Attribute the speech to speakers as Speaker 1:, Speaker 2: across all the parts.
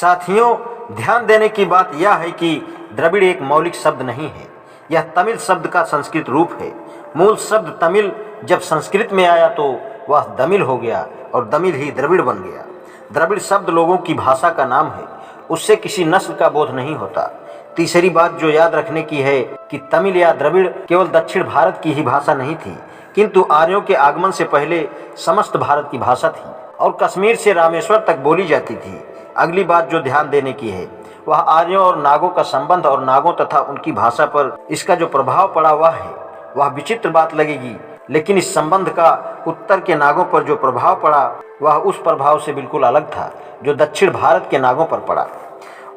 Speaker 1: साथियों, ध्यान देने की बात यह है कि द्रविड़ एक मौलिक शब्द नहीं है। यह तमिल शब्द का संस्कृत रूप है। मूल शब्द तमिल जब संस्कृत में आया तो वह दमिल हो गया और दमिल ही द्रविड़ बन गया। द्रविड़ शब्द लोगों की भाषा का नाम है, उससे किसी नस्ल का बोध नहीं होता। तीसरी बात जो याद रखने की है कि तमिल या द्रविड़ केवल दक्षिण भारत की ही भाषा नहीं थी, किंतु आर्यों के आगमन से पहले समस्त भारत की भाषा थी और कश्मीर से रामेश्वर तक बोली जाती थी। अगली बात जो ध्यान देने की है वह आर्यों और नागों का संबंध और नागों तथा उनकी भाषा पर इसका जो प्रभाव पड़ा वह विचित्र बात लगेगी, लेकिन इस संबंध का उत्तर के नागों पर जो प्रभाव पड़ा वह उस प्रभाव से बिल्कुल अलग था जो दक्षिण भारत के नागों पर पड़ा।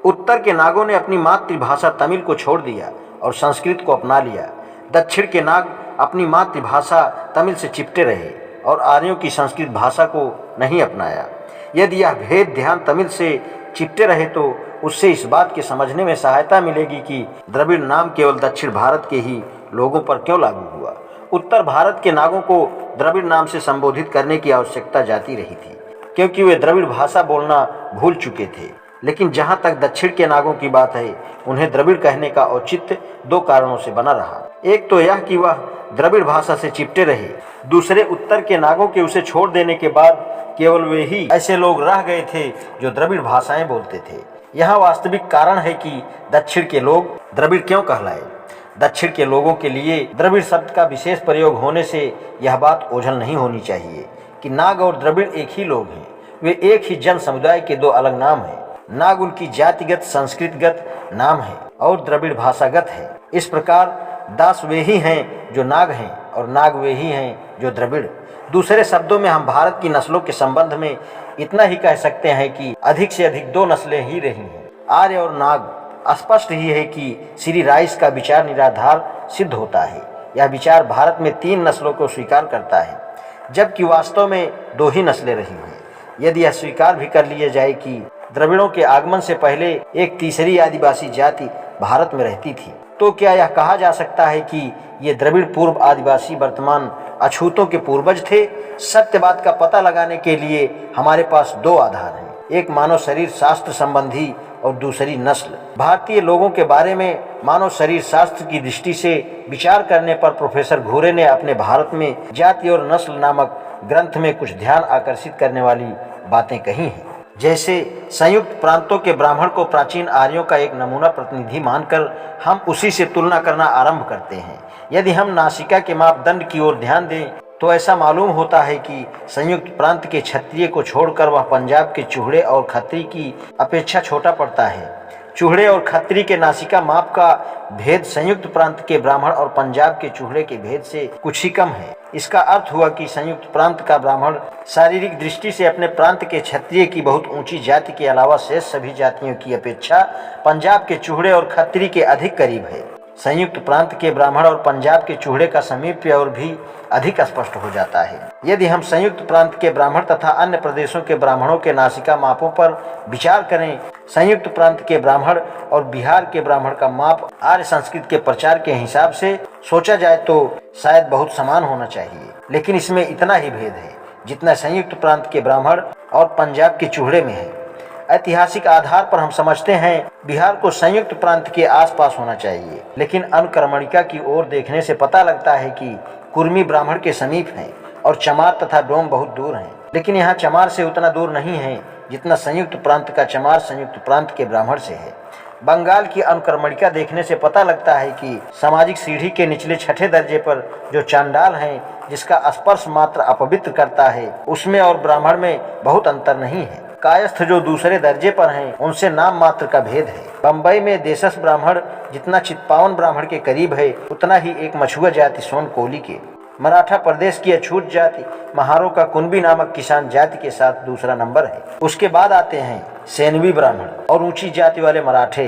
Speaker 1: उत्तर के नागों ने अपनी मातृभाषा तमिल को छोड़ दिया और संस्कृत को अपना लिया। दक्षिण के नाग अपनी मातृभाषा तमिल से चिपटे रहे और आर्यों की संस्कृत भाषा को नहीं अपनाया। यदि यह भेद ध्यान तमिल से चिपटे रहे तो उससे इस बात के समझने में सहायता मिलेगी कि द्रविड़ नाम केवल दक्षिण भारत के ही लोगों पर क्यों लागू हुआ। उत्तर भारत के नागों को द्रविड़ नाम से संबोधित करने की आवश्यकता जाती रही थी, क्योंकि वे द्रविड़ भाषा बोलना भूल चुके थे। लेकिन जहाँ तक दक्षिण के नागों की बात है, उन्हें द्रविड़ कहने का औचित्य दो कारणों से बना रहा। एक तो यह कि वह द्रविड़ भाषा से चिपटे रहे, दूसरे उत्तर के नागों के उसे छोड़ देने के बाद केवल वे ही ऐसे लोग रह गए थे जो द्रविड़ भाषाएं बोलते थे। यहाँ वास्तविक कारण है कि दक्षिण के लोग द्रविड़ क्यों कहलाए। दक्षिण के लोगों के लिए द्रविड़ शब्द का विशेष प्रयोग होने से यह बात ओझल नहीं होनी चाहिए कि नाग और द्रविड़ एक ही लोग हैं। वे एक ही जन समुदाय के दो अलग नाम हैं। नाग उनकी जातिगत संस्कृतिगत नाम है और द्रविड़ भाषागत है। इस प्रकार दास वे ही हैं जो नाग हैं और नाग वे ही हैं जो द्रविड़। दूसरे शब्दों में हम भारत की नस्लों के संबंध में इतना ही कह सकते हैं कि अधिक से अधिक दो नस्लें ही रही हैं, आर्य और नाग। स्पष्ट ही है कि श्री राइस का विचार निराधार सिद्ध होता है। यह विचार भारत में 3 नस्लों को स्वीकार करता है, जबकि वास्तव में 2 ही नस्लें रही हैं। यदि यह स्वीकार भी कर लिया जाए कि द्रविड़ों के आगमन से पहले एक तीसरी आदिवासी जाति भारत में रहती थी, तो क्या यह कहा जा सकता है कि ये द्रविड़ पूर्व आदिवासी वर्तमान अछूतों के पूर्वज थे। सत्य बात का पता लगाने के लिए हमारे पास 2 आधार हैं, एक मानव शरीर शास्त्र संबंधी और दूसरी नस्ल। भारतीय लोगों के बारे में मानव शरीर शास्त्र की दृष्टि से विचार करने पर प्रोफेसर घूरे ने अपने भारत में जाति और नस्ल नामक ग्रंथ में कुछ ध्यान आकर्षित करने वाली बातें कही हैं। जैसे संयुक्त प्रांतों के ब्राह्मण को प्राचीन आर्यों का एक नमूना प्रतिनिधि मानकर हम उसी से तुलना करना आरंभ करते हैं। यदि हम नासिका के मापदंड की ओर ध्यान दें तो ऐसा मालूम होता है कि संयुक्त प्रांत के क्षत्रिय को छोड़कर वह पंजाब के चूहड़े और खत्री की अपेक्षा छोटा पड़ता है। चूहड़े और खत्री के नासिका माप का भेद संयुक्त प्रांत के ब्राह्मण और पंजाब के चूहड़े के भेद से कुछ ही कम है। इसका अर्थ हुआ कि संयुक्त प्रांत का ब्राह्मण शारीरिक दृष्टि से अपने प्रांत के क्षत्रिय की बहुत ऊंची जाति के अलावा शेष सभी जातियों की अपेक्षा पंजाब के चूहड़े और खत्री के अधिक करीब है। संयुक्त प्रांत के ब्राह्मण और पंजाब के चूहड़े का समीप्य और भी अधिक स्पष्ट हो जाता है। यदि हम संयुक्त प्रांत के ब्राह्मण तथा अन्य प्रदेशों के ब्राह्मणों के नासिका मापों पर विचार करें, संयुक्त प्रांत के ब्राह्मण और बिहार के ब्राह्मण का माप आर्य संस्कृत के प्रचार के हिसाब से सोचा जाए तो शायद बहुत समान होना चाहिए, लेकिन इसमें इतना ही भेद है जितना संयुक्त प्रांत के ब्राह्मण और पंजाब के चूहड़े में है। ऐतिहासिक आधार पर हम समझते हैं बिहार को संयुक्त प्रांत के आसपास होना चाहिए, लेकिन अनुक्रमणिका की ओर देखने से पता लगता है कि कुर्मी ब्राह्मण के समीप हैं और चमार तथा डोम बहुत दूर हैं। लेकिन यहाँ चमार से उतना दूर नहीं है जितना संयुक्त प्रांत का चमार संयुक्त प्रांत के ब्राह्मण से है। बंगाल की अनुक्रमणिका देखने से पता लगता है कि सामाजिक सीढ़ी के निचले 6ठे दर्जे पर जो चांडाल हैं, जिसका स्पर्श मात्र अपवित्र करता है, उसमें और ब्राह्मण में बहुत अंतर नहीं है। कायस्थ जो दूसरे दर्जे पर हैं, उनसे नाम मात्र का भेद है। बम्बई में देशस्थ ब्राह्मण जितना चित्पावन ब्राह्मण के करीब है, उतना ही एक मछुआ जाति सोन कोली के। मराठा प्रदेश की अछूत जाति महारों का कुंबी नामक किसान जाति के साथ दूसरा नंबर है। उसके बाद आते हैं सेनवी ब्राह्मण और ऊंची जाति वाले मराठे।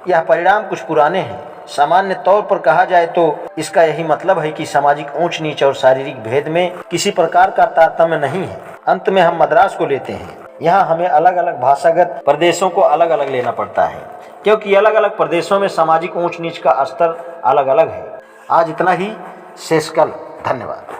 Speaker 1: यह परिणाम कुछ पुराने हैं। सामान्य तौर पर कहा जाए तो इसका यही मतलब है कि सामाजिक ऊंच नीच और शारीरिक भेद में किसी प्रकार का तारतम्य नहीं है। अंत में हम मद्रास को लेते हैं। यहाँ हमें अलग अलग भाषागत प्रदेशों को अलग अलग लेना पड़ता है, क्योंकि अलग अलग प्रदेशों में सामाजिक ऊंच नीच का स्तर अलग अलग है। आज इतना ही। शेष कल। धन्यवाद।